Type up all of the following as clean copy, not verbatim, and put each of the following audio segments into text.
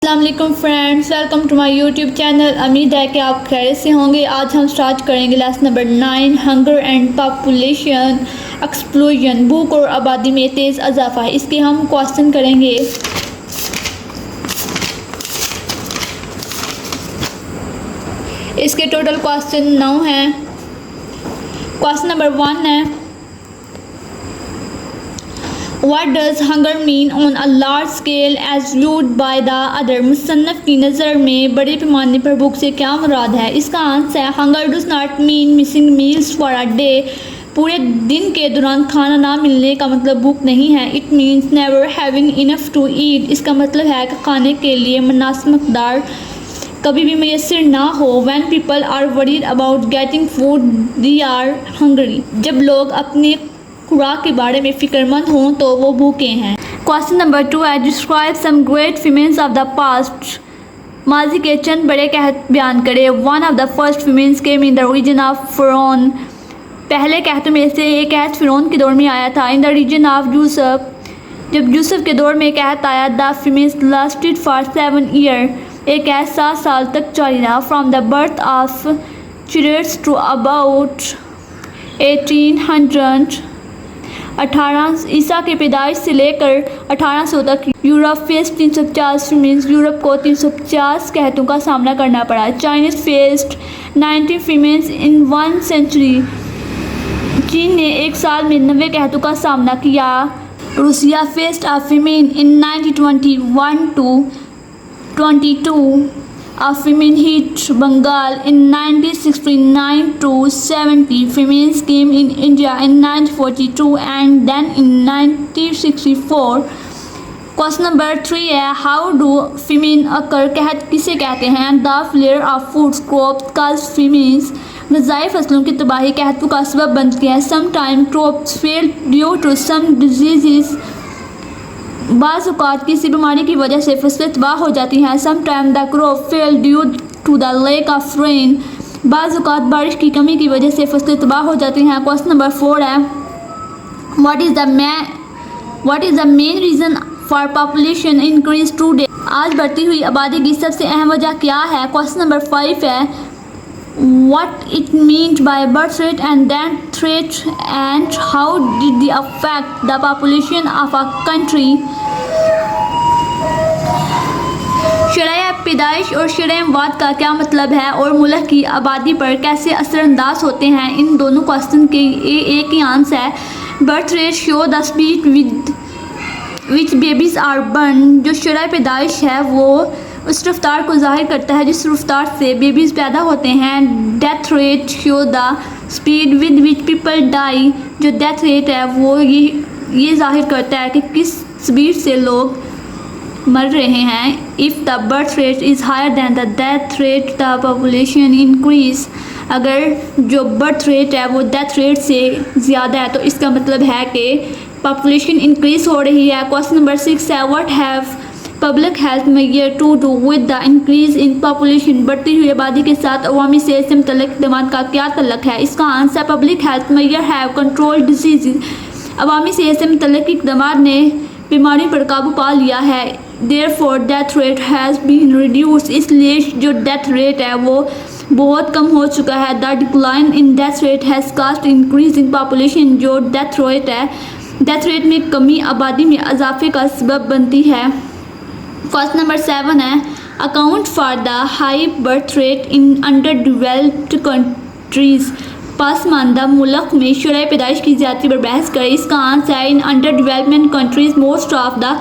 अस्सलाम वालेकुम friends, welcome to my YouTube channel. उम्मीद है कि आप खैरियत से होंगे। आज हम स्टार्ट करेंगे lesson number 9, hunger and population explosion. भूख और आबादी में तेज़ इजाफा है। इसके हम क्वेश्चन करेंगे। इसके टोटल क्वेश्चन 9 हैं। क्वेश्चन नंबर 1 है, What does hunger mean on a large scale as viewed by the other? मुसन्नफ़ की नज़र में बड़े पैमाने पर भूख से क्या मुराद है? इसका आंसर है, Hunger does not mean missing meals for a day. पूरे दिन के दौरान खाना ना मिलने का मतलब भूख नहीं है। It means never having enough to eat. इसका मतलब है कि खाने के लिए मुनासिब मक़दार कभी भी मैसर ना हो। When people are worried about getting food, they are hungry. जब लोग अपने खुराक के बारे में फ़िक्रमंद हों तो वो भूखे हैं। क्वेश्चन नंबर 2 है, describe some great famines of the past. माजी के चंद बड़े कहत बयान करें। One of the first famines came in the region of फ़िरौन। पहले कहतों में से एक कहत फ़िरौन के दौर में आया था। In the region of Yusuf, जब यूसुफ के दौर में कहत आया। The famines lasted for 7 year. एक कहत 7 साल तक जारी रहा। From the birth of Christ to about 1800, 18 ईसा के पैदाइश से लेकर 1800 तक यूरोप फेस 350 फीमेन्स। यूरोप को 350 कहतों का सामना करना पड़ा। चाइनीज फेस्ड 90 फीमेन्स इन 1 सेंचुरी। चीन ने एक साल में 90 कहतों का सामना किया। Russia faced a famine in 1921 to 22 A female hit Bengal in 1969 to 70. Females came in India in 1942 and then in 1964. Question number 3 है, how do famine occur? कहत किसे कहते हैं? The failure of food crops cause famines. ग़िज़ाई फसलों की तबाही कहतों का सबब बनती है। Sometimes crops fail due to some diseases. बाज़ औक़ात किसी बीमारी की वजह से फसलें तबाह हो जाती हैं। Sometimes the crop fail due to the lack of rain. बाज़ औक़ात बारिश की कमी की वजह से फसलें तबाह हो जाती हैं। क्वेश्चन नंबर 4 है, what is the main reason for population increase today? आज बढ़ती हुई आबादी की सबसे अहम वजह क्या है? क्वेश्चन नंबर 5 है, what it means by birth rate and death rate and how did they affect the population of a country? शरह पैदाइश और शरह वाद का क्या मतलब है और मुल्क की आबादी पर कैसे असरअंदाज होते हैं? इन दोनों क्वेश्चन के एक ही आंसर है। Birth rate show the speed with which babies are born. जो शरह पैदाइश है वो उस रफ्तार को ज़ाहिर करता है जिस रफ्तार से बेबीज़ पैदा होते हैं। Death rate show the speed with which people die. जो डेथ रेट है वो ये ज़ाहिर करता है कि किस स्पीड से लोग मर रहे हैं। If the birth rate is higher than the death rate the population increase. अगर जो बर्थ रेट है वो डेथ रेट से ज़्यादा है तो इसका मतलब है कि पॉपुलेशन इंक्रीज़ हो रही है। क्वेश्चन नंबर 6 है, what have public health measure to do with the increase in population? बढ़ती हुई आबादी के साथ अवामी सेहत से मुतल्लिक़ इक़दाम का क्या तल्लुक़ है? इसका answer, public health major have control disease. अवामी सेहत से मुतल्लिक़ इक़दाम ने बीमारी पर काबू पा लिया है। Therefore death rate has been reduce. इसलिए जो डेथ रेट है वो बहुत कम हो चुका है। The decline in death rate has caused increase in population. जो डेथ रेट है, डेथ रेट में कमी आबादी में इजाफे का सबब बनती है। क्वेश्चन नंबर 7 है, account for the high birth rate in underdeveloped countries. पासमानदा मुल्क में शरह पैदाइश की ज़्यादती पर बहस करें। इसका आंसर है, in under development countries most of the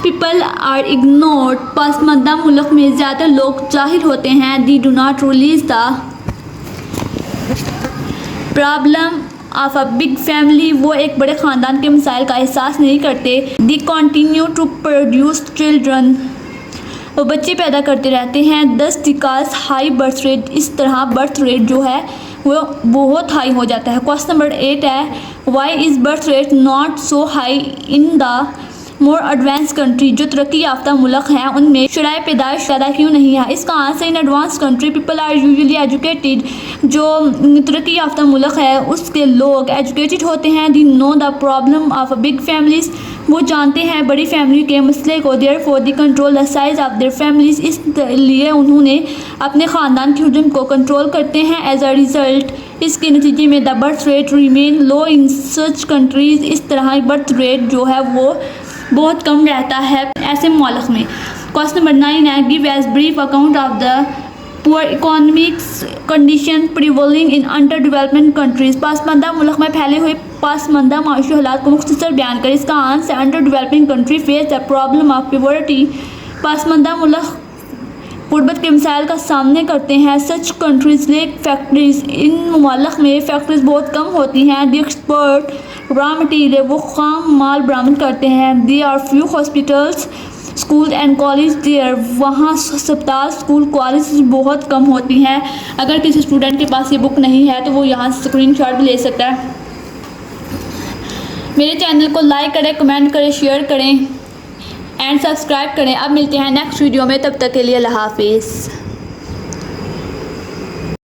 people are ignored. पासमानदा मुल्क में ज़्यादा लोग जाहिल होते हैं। They do not release the problem of a big family. वो एक बड़े ख़ानदान के मसाइल का एहसास नहीं करते। दी कंटिन्यू टू प्रोड्यूस चिल्ड्रन। वो बच्चे पैदा करते रहते हैं। दस दिकास हाई बर्थ रेट। इस तरह बर्थ रेट जो है वो बहुत हाई हो जाता है। क्वेश्चन नंबर 8 है, why is birth rate not so high in the more advance country जो तरक्की याफ्ता मुल्क हैं उनमें शराय पैदाइश ज़्यादा क्यों नहीं है। इसका answer in advance country people are usually educated. जो तरक्की याफ्ता मुल्क है उसके लोग एजुकेटेड होते हैं। They know the problem of big families, वो जानते हैं बड़ी फैमिली के मसले को। Therefore they control the size of their families, इसलिए उन्होंने अपने ख़ानदान के हजम को कंट्रोल करते हैं। एज अ रिज़ल्ट, इसके नतीजे में the birth rate remain low in such countries, इस तरह बर्थ रेट जो है वो बहुत कम रहता है ऐसे मुल्क में। क्वेश्चन नंबर 9 है give as brief account of the poor economics condition prevailing in under development countries. पासमानदा मुल्क में फैले हुए पासमानदा माशी हालात को मुख्तसर बयान करें। इसका answer under developing country face the problem of poverty. पासमानदा मुल्क गुर्बत के मसाइल का सामने करते हैं। सच कंट्रीज लेक फैक्ट्रीज, इन ममालिक में फैक्ट्रीज बहुत कम होती हैं। दी एक्सपर्ट रॉ मटीरियल, वो खाम माल बरामद करते हैं। They are few hospitals school and college there, वहाँ अस्पताल स्कूल कॉलेज बहुत कम होती हैं। अगर किसी स्टूडेंट के पास ये बुक नहीं है तो वो यहाँ से स्क्रीनशॉट भी ले सकता है। मेरे चैनल को लाइक करें, कमेंट करें, शेयर करें एंड सब्सक्राइब करें। अब मिलते हैं नेक्स्ट वीडियो में, तब तक के लिए अल्लाह हाफिज़।